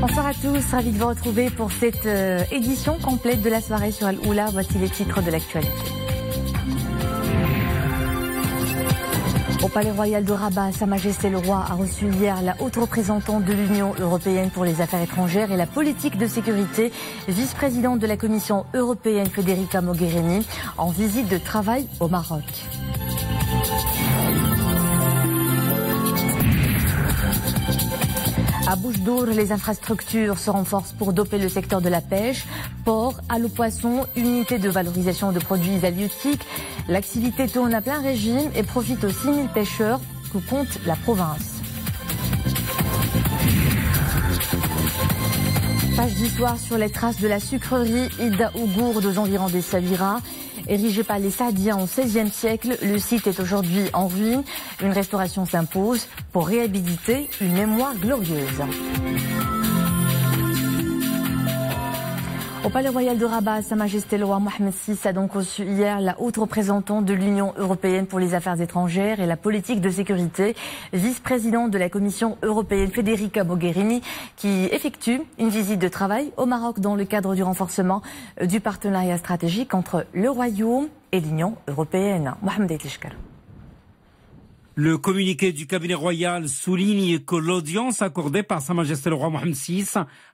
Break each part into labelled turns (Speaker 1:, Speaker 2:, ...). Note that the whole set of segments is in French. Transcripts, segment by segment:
Speaker 1: Bonsoir à tous, ravi de vous retrouver pour cette édition complète de la soirée sur Al-Oula. Voici les titres de l'actualité. Au Palais Royal de Rabat, Sa Majesté le Roi a reçu hier la haute représentante de l'Union européenne pour les affaires étrangères et la politique de sécurité, vice-présidente de la Commission européenne Federica Mogherini, en visite de travail au Maroc. À Boujdour, les infrastructures se renforcent pour doper le secteur de la pêche. Port, halo-poisson, unité de valorisation de produits halieutiques. L'activité tourne à plein régime et profite aux 6000 pêcheurs que compte la province. Page d'histoire sur les traces de la sucrerie Ida Ougourde aux environs des Sabira. Érigé par les Saadiens au XVIe siècle, le site est aujourd'hui en ruine. Une restauration s'impose pour réhabiliter une mémoire glorieuse. Au Palais Royal de Rabat, Sa Majesté le Roi Mohammed VI a donc reçu hier la haute représentante de l'Union européenne pour les affaires étrangères et la politique de sécurité, vice-présidente de la Commission européenne Federica Mogherini, qui effectue une visite de travail au Maroc dans le cadre du renforcement du partenariat stratégique entre le Royaume et l'Union européenne. Mohamed Etlishkar.
Speaker 2: Le communiqué du cabinet royal souligne que l'audience accordée par Sa Majesté le Roi Mohammed VI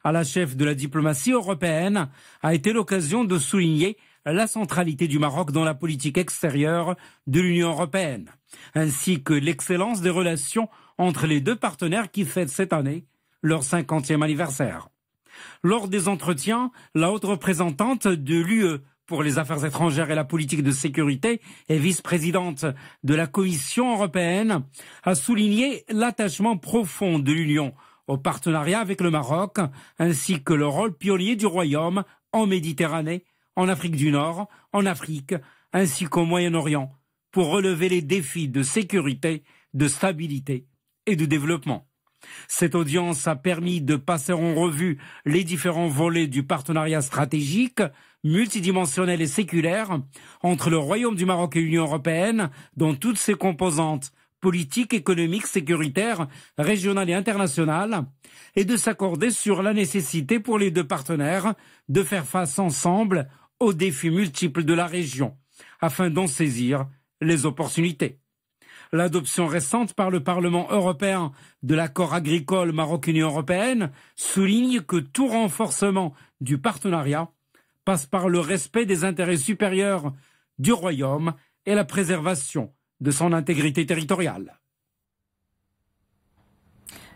Speaker 2: à la chef de la diplomatie européenne a été l'occasion de souligner la centralité du Maroc dans la politique extérieure de l'Union européenne, ainsi que l'excellence des relations entre les deux partenaires qui fêtent cette année leur 50e anniversaire. Lors des entretiens, la haute représentante de l'UE pour les affaires étrangères et la politique de sécurité et vice-présidente de la Commission européenne, a souligné l'attachement profond de l'Union au partenariat avec le Maroc, ainsi que le rôle pionnier du Royaume en Méditerranée, en Afrique du Nord, en Afrique, ainsi qu'au Moyen-Orient, pour relever les défis de sécurité, de stabilité et de développement. Cette audience a permis de passer en revue les différents volets du partenariat stratégique, multidimensionnel et séculaire entre le Royaume du Maroc et l'Union européenne dans toutes ses composantes politiques, économiques, sécuritaires, régionales et internationales, et de s'accorder sur la nécessité pour les deux partenaires de faire face ensemble aux défis multiples de la région, afin d'en saisir les opportunités. L'adoption récente par le Parlement européen de l'accord agricole Maroc-Union européenne souligne que tout renforcement du partenariat passe par le respect des intérêts supérieurs du Royaume et la préservation de son intégrité territoriale.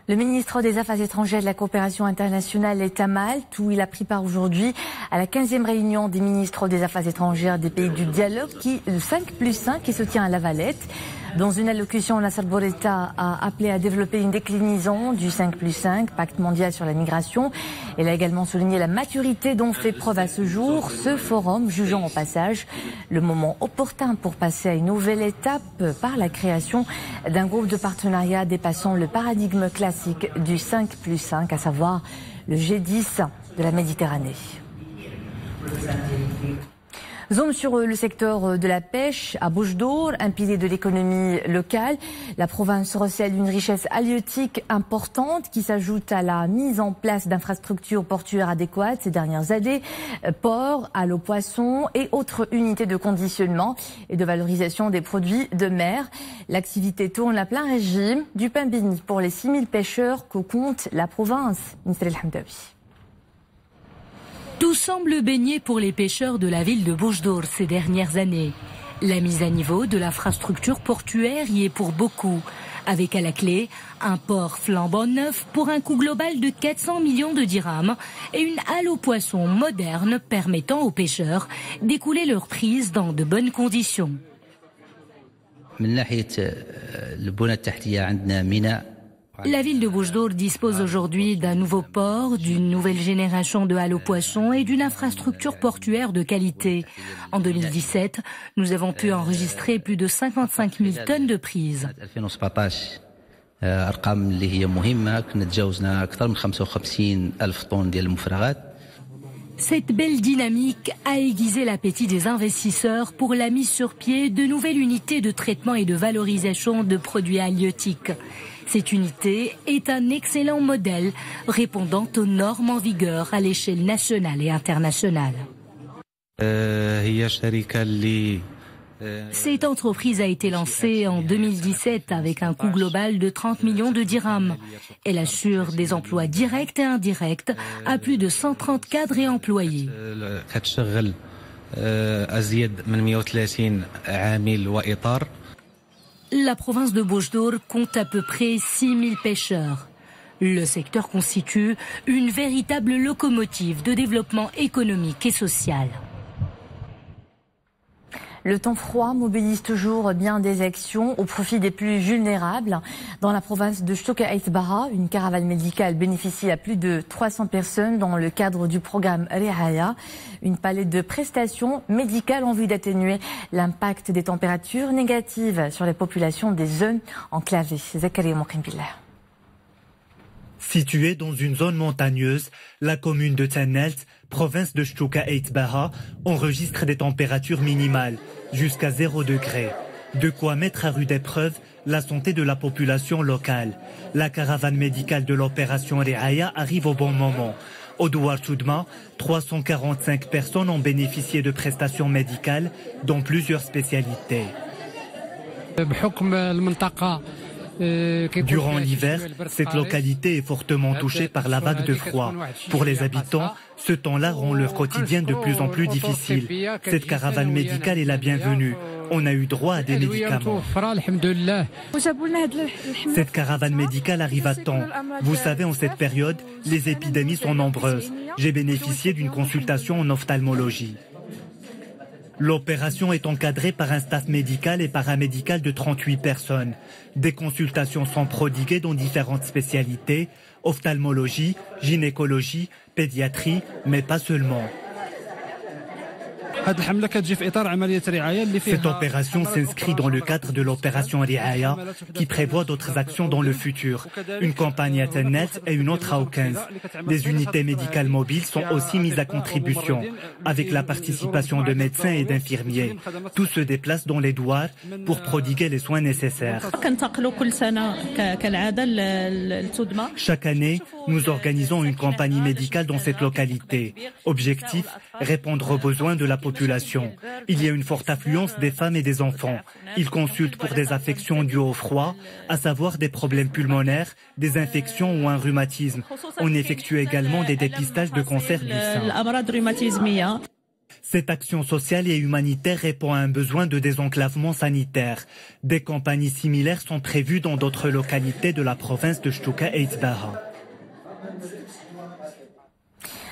Speaker 1: Le ministre des Affaires étrangères et de la coopération internationale est à Malte, où il a pris part aujourd'hui à la 15e réunion des ministres des Affaires étrangères des pays du dialogue, le 5+5, qui se tient à La Valette. Dans une allocution, Nasser Bourita a appelé à développer une déclinaison du 5+5, pacte mondial sur la migration. Elle a également souligné la maturité dont fait preuve à ce jour ce forum, jugeant au passage le moment opportun pour passer à une nouvelle étape par la création d'un groupe de partenariat dépassant le paradigme classique du 5+5, à savoir le G10 de la Méditerranée. Zoom sur le secteur de la pêche à Boujdour, un pilier de l'économie locale. La province recèle une richesse halieutique importante qui s'ajoute à la mise en place d'infrastructures portuaires adéquates ces dernières années, ports, halo-poisson et autres unités de conditionnement et de valorisation des produits de mer. L'activité tourne à plein régime, du pain béni pour les 6000 pêcheurs que compte la province.
Speaker 3: Tout semble baigner pour les pêcheurs de la ville de Boujdour ces dernières années. La mise à niveau de l'infrastructure portuaire y est pour beaucoup, avec à la clé un port flambant neuf pour un coût global de 400 millions de dirhams et une halle aux poissons moderne permettant aux pêcheurs d'écouler leur prise dans de bonnes conditions. La ville de Boujdour dispose aujourd'hui d'un nouveau port, d'une nouvelle génération de halles aux poissons et d'une infrastructure portuaire de qualité. En 2017, nous avons pu enregistrer plus de 55 000 tonnes de prises. Cette belle dynamique a aiguisé l'appétit des investisseurs pour la mise sur pied de nouvelles unités de traitement et de valorisation de produits halieutiques. Cette unité est un excellent modèle répondant aux normes en vigueur à l'échelle nationale et internationale. Cette entreprise a été lancée en 2017 avec un coût global de 30 millions de dirhams. Elle assure des emplois directs et indirects à plus de 130 cadres et employés. La province de Bojdour compte à peu près 6000 pêcheurs. Le secteur constitue une véritable locomotive de développement économique et social.
Speaker 1: Le temps froid mobilise toujours bien des actions au profit des plus vulnérables. Dans la province de Chouka Aït-Baha, une caravane médicale bénéficie à plus de 300 personnes dans le cadre du programme Rihaya, une palette de prestations médicales en vue d'atténuer l'impact des températures négatives sur les populations des zones enclavées. Zakaria Mokimbillah.
Speaker 4: Située dans une zone montagneuse, la commune de Tannelt, province de Chouka Aït-Baha, enregistre des températures minimales, jusqu'à 0 degré. De quoi mettre à rude épreuve la santé de la population locale. La caravane médicale de l'opération Rihaya arrive au bon moment. Au Douar Choudma, 345 personnes ont bénéficié de prestations médicales dans plusieurs spécialités. Durant l'hiver, cette localité est fortement touchée par la vague de froid. Pour les habitants, ce temps-là rend leur quotidien de plus en plus difficile. Cette caravane médicale est la bienvenue. On a eu droit à des médicaments. Cette caravane médicale arrive à temps. Vous savez, en cette période, les épidémies sont nombreuses. J'ai bénéficié d'une consultation en ophtalmologie. L'opération est encadrée par un staff médical et paramédical de 38 personnes. Des consultations sont prodiguées dans différentes spécialités, ophtalmologie, gynécologie, pédiatrie, mais pas seulement. Cette opération s'inscrit dans le cadre de l'opération Rihaya qui prévoit d'autres actions dans le futur. Une campagne à Tennelt et une autre à Oukenz. Des unités médicales mobiles sont aussi mises à contribution avec la participation de médecins et d'infirmiers. Tous se déplacent dans les douars pour prodiguer les soins nécessaires. Chaque année, nous organisons une campagne médicale dans cette localité. Objectif, répondre aux besoins de la population. Il y a une forte affluence des femmes et des enfants. Ils consultent pour des affections dues au froid, à savoir des problèmes pulmonaires, des infections ou un rhumatisme. On effectue également des dépistages de cancers du sein. Cette action sociale et humanitaire répond à un besoin de désenclavement sanitaire. Des campagnes similaires sont prévues dans d'autres localités de la province de Chouka Aït-Baha.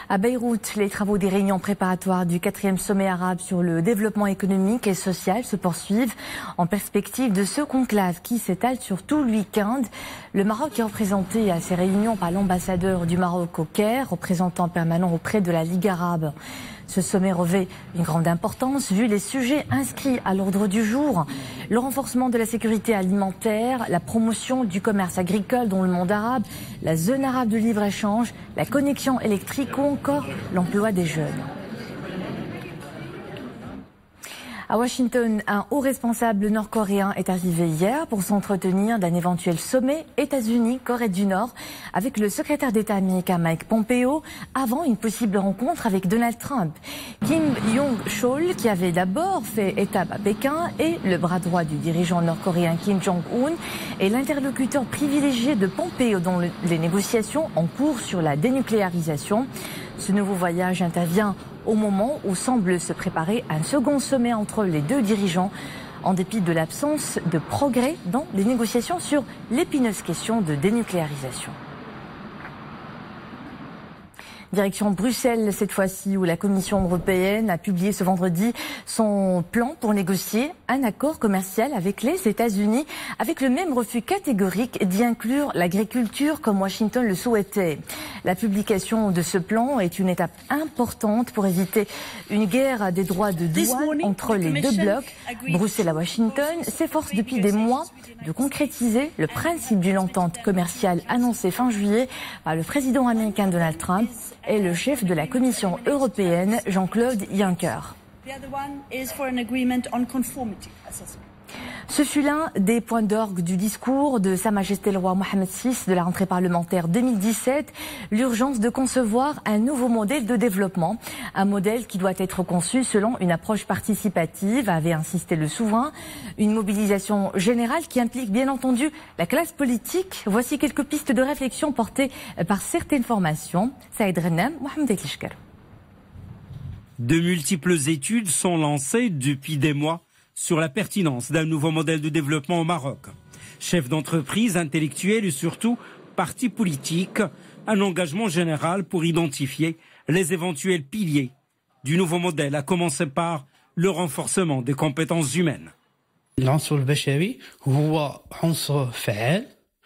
Speaker 1: À Beyrouth, les travaux des réunions préparatoires du 4e sommet arabe sur le développement économique et social se poursuivent en perspective de ce conclave qui s'étale sur tout le week-end. Le Maroc est représenté à ces réunions par l'ambassadeur du Maroc au Caire, représentant permanent auprès de la Ligue arabe. Ce sommet revêt une grande importance vu les sujets inscrits à l'ordre du jour. Le renforcement de la sécurité alimentaire, la promotion du commerce agricole dans le monde arabe, la zone arabe de libre-échange, la connexion électrique ou encore l'emploi des jeunes. À Washington, un haut responsable nord-coréen est arrivé hier pour s'entretenir d'un éventuel sommet États-Unis-Corée du Nord avec le secrétaire d'État américain Mike Pompeo avant une possible rencontre avec Donald Trump. Kim Yong-chol, qui avait d'abord fait étape à Pékin, est le bras droit du dirigeant nord-coréen Kim Jong-un et l'interlocuteur privilégié de Pompeo dans les négociations en cours sur la dénucléarisation. Ce nouveau voyage intervient au moment où semble se préparer un second sommet entre les deux dirigeants, en dépit de l'absence de progrès dans les négociations sur l'épineuse question de dénucléarisation. Direction Bruxelles cette fois-ci, où la Commission européenne a publié ce vendredi son plan pour négocier un accord commercial avec les États-Unis, avec le même refus catégorique d'y inclure l'agriculture comme Washington le souhaitait. La publication de ce plan est une étape importante pour éviter une guerre des droits de douane entre les deux blocs. Bruxelles à Washington s'efforce depuis des mois de concrétiser le principe d'une entente commerciale annoncée fin juillet par le président américain Donald Trump et le chef de la Commission européenne Jean-Claude Juncker. Ce fut l'un des points d'orgue du discours de Sa Majesté le Roi Mohammed VI de la rentrée parlementaire 2017, l'urgence de concevoir un nouveau modèle de développement, un modèle qui doit être conçu selon une approche participative, avait insisté le souverain, une mobilisation générale qui implique bien entendu la classe politique. Voici quelques pistes de réflexion portées par certaines formations. Saïd Renam, Mohamed Eklishker.
Speaker 2: De multiples études sont lancées depuis des mois sur la pertinence d'un nouveau modèle de développement au Maroc. Chefs d'entreprise, intellectuels et surtout partis politiques, un engagement général pour identifier les éventuels piliers du nouveau modèle, à commencer par le renforcement des compétences humaines.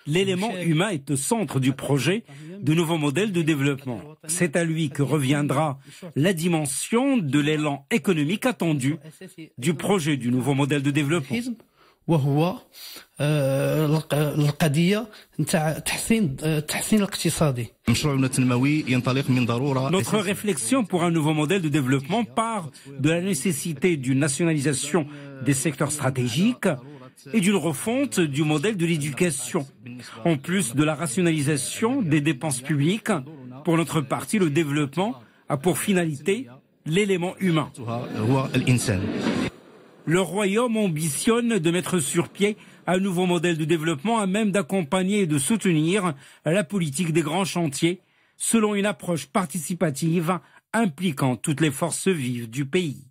Speaker 2: L'élément humain est au centre du projet de nouveau modèle de développement. C'est à lui que reviendra la dimension de l'élan économique attendu du projet du nouveau modèle de développement. Notre réflexion pour un nouveau modèle de développement part de la nécessité d'une nationalisation des secteurs stratégiques et d'une refonte du modèle de l'éducation. En plus de la rationalisation des dépenses publiques, pour notre parti, le développement a pour finalité l'élément humain. Le royaume ambitionne de mettre sur pied un nouveau modèle de développement à même d'accompagner et de soutenir la politique des grands chantiers selon une approche participative impliquant toutes les forces vives du pays.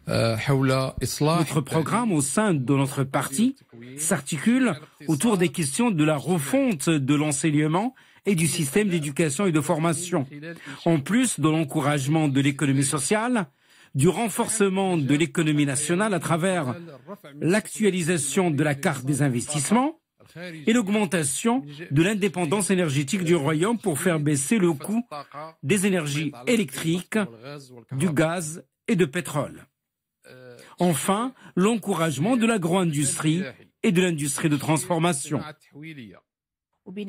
Speaker 2: Notre programme au sein de notre parti s'articule autour des questions de la refonte de l'enseignement et du système d'éducation et de formation, en plus de l'encouragement de l'économie sociale, du renforcement de l'économie nationale à travers l'actualisation de la carte des investissements et l'augmentation de l'indépendance énergétique du royaume pour faire baisser le coût des énergies électriques, du gaz et de pétrole. Enfin, l'encouragement de l'agro-industrie et de l'industrie de transformation.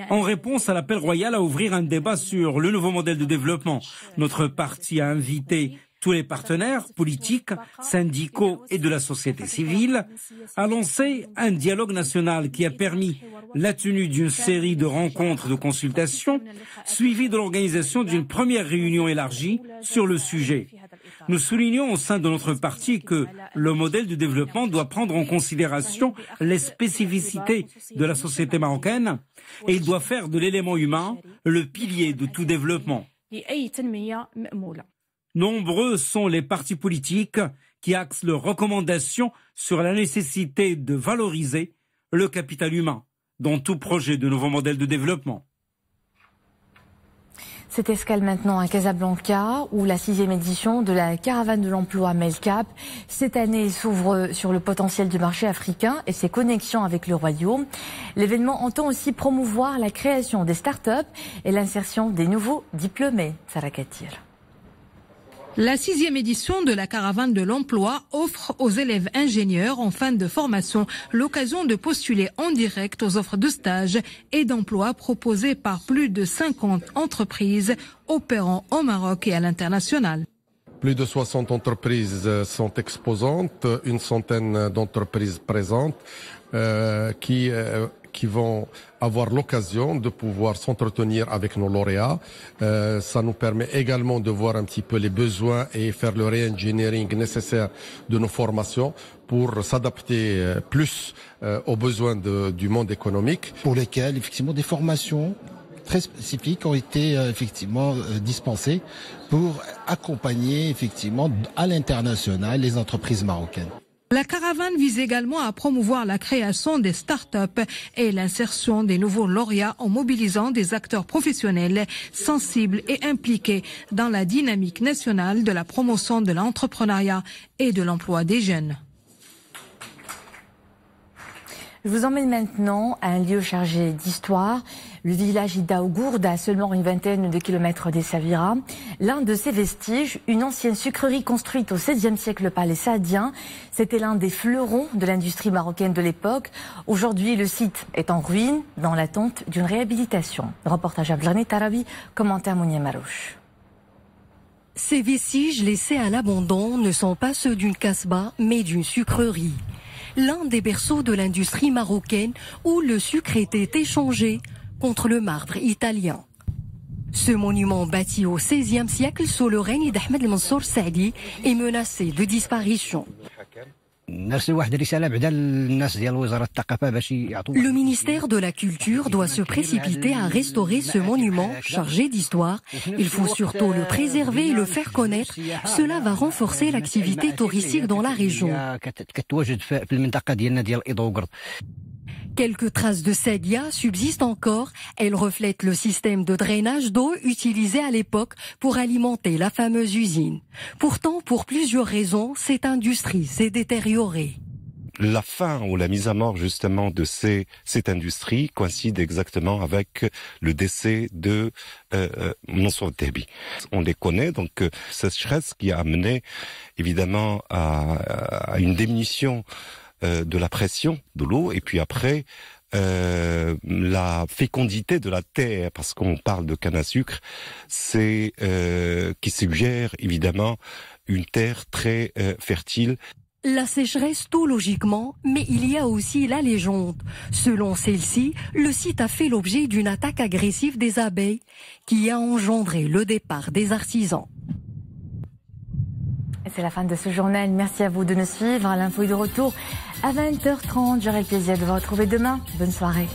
Speaker 2: En réponse à l'appel royal à ouvrir un débat sur le nouveau modèle de développement, notre parti a invité tous les partenaires politiques, syndicaux et de la société civile à lancer un dialogue national qui a permis la tenue d'une série de rencontres de consultation suivie de l'organisation d'une première réunion élargie sur le sujet. Nous soulignons au sein de notre parti que le modèle de développement doit prendre en considération les spécificités de la société marocaine et il doit faire de l'élément humain le pilier de tout développement. Nombreux sont les partis politiques qui axent leurs recommandations sur la nécessité de valoriser le capital humain dans tout projet de nouveau modèle de développement.
Speaker 1: Cette escale maintenant à Casablanca, où la 6e édition de la caravane de l'emploi MELCAP, cette année s'ouvre sur le potentiel du marché africain et ses connexions avec le royaume. L'événement entend aussi promouvoir la création des start-up et l'insertion des nouveaux diplômés. Sarah Katir.
Speaker 3: La 6e édition de la caravane de l'emploi offre aux élèves ingénieurs en fin de formation l'occasion de postuler en direct aux offres de stage et d'emploi proposées par plus de 50 entreprises opérant au Maroc et à l'international.
Speaker 5: Plus de 60 entreprises sont exposantes, une centaine d'entreprises présentes qui vont avoir l'occasion de pouvoir s'entretenir avec nos lauréats. Ça nous permet également de voir un petit peu les besoins et faire le re-engineering nécessaire de nos formations pour s'adapter plus aux besoins du monde économique.
Speaker 6: Pour lesquels, effectivement, des formations très spécifiques ont été effectivement dispensées pour accompagner effectivement à l'international les entreprises marocaines.
Speaker 3: La caravane vise également à promouvoir la création des start-up et l'insertion des nouveaux lauréats en mobilisant des acteurs professionnels sensibles et impliqués dans la dynamique nationale de la promotion de l'entrepreneuriat et de l'emploi des jeunes.
Speaker 1: Je vous emmène maintenant à un lieu chargé d'histoire, le village d'Aougourde, à seulement une vingtaine de kilomètres d'Essaouira. L'un de ses vestiges, une ancienne sucrerie construite au XVIe siècle par les Saadiens. C'était l'un des fleurons de l'industrie marocaine de l'époque. Aujourd'hui, le site est en ruine, dans l'attente d'une réhabilitation. Reportage à Blani Tarabi, commentaire Mounia Marouche.
Speaker 3: Ces vestiges laissés à l'abandon ne sont pas ceux d'une kasbah, mais d'une sucrerie. L'un des berceaux de l'industrie marocaine où le sucre était échangé contre le marbre italien. Ce monument bâti au XVIe siècle sous le règne d'Ahmed Mansour Saadi est menacé de disparition. Le ministère de la Culture doit se précipiter à restaurer ce monument chargé d'histoire. Il faut surtout le préserver et le faire connaître. Cela va renforcer l'activité touristique dans la région. Quelques traces de Sadia subsistent encore. Elles reflètent le système de drainage d'eau utilisé à l'époque pour alimenter la fameuse usine. Pourtant, pour plusieurs raisons, cette industrie s'est détériorée.
Speaker 7: La fin ou la mise à mort justement de cette industrie coïncide exactement avec le décès de Mansour Debi. On les connaît, donc cette sécheresse qui a amené évidemment à une diminution de la pression de l'eau et puis après la fécondité de la terre, parce qu'on parle de canne à sucre, c'est qui suggère évidemment une terre très fertile.
Speaker 3: La sécheresse tout logiquement, mais il y a aussi la légende. Selon celle-ci, le site a fait l'objet d'une attaque agressive des abeilles qui a engendré le départ des artisans.
Speaker 1: C'est la fin de ce journal. Merci à vous de nous suivre. L'info est de retour à 20h30. J'aurai le plaisir de vous retrouver demain. Bonne soirée.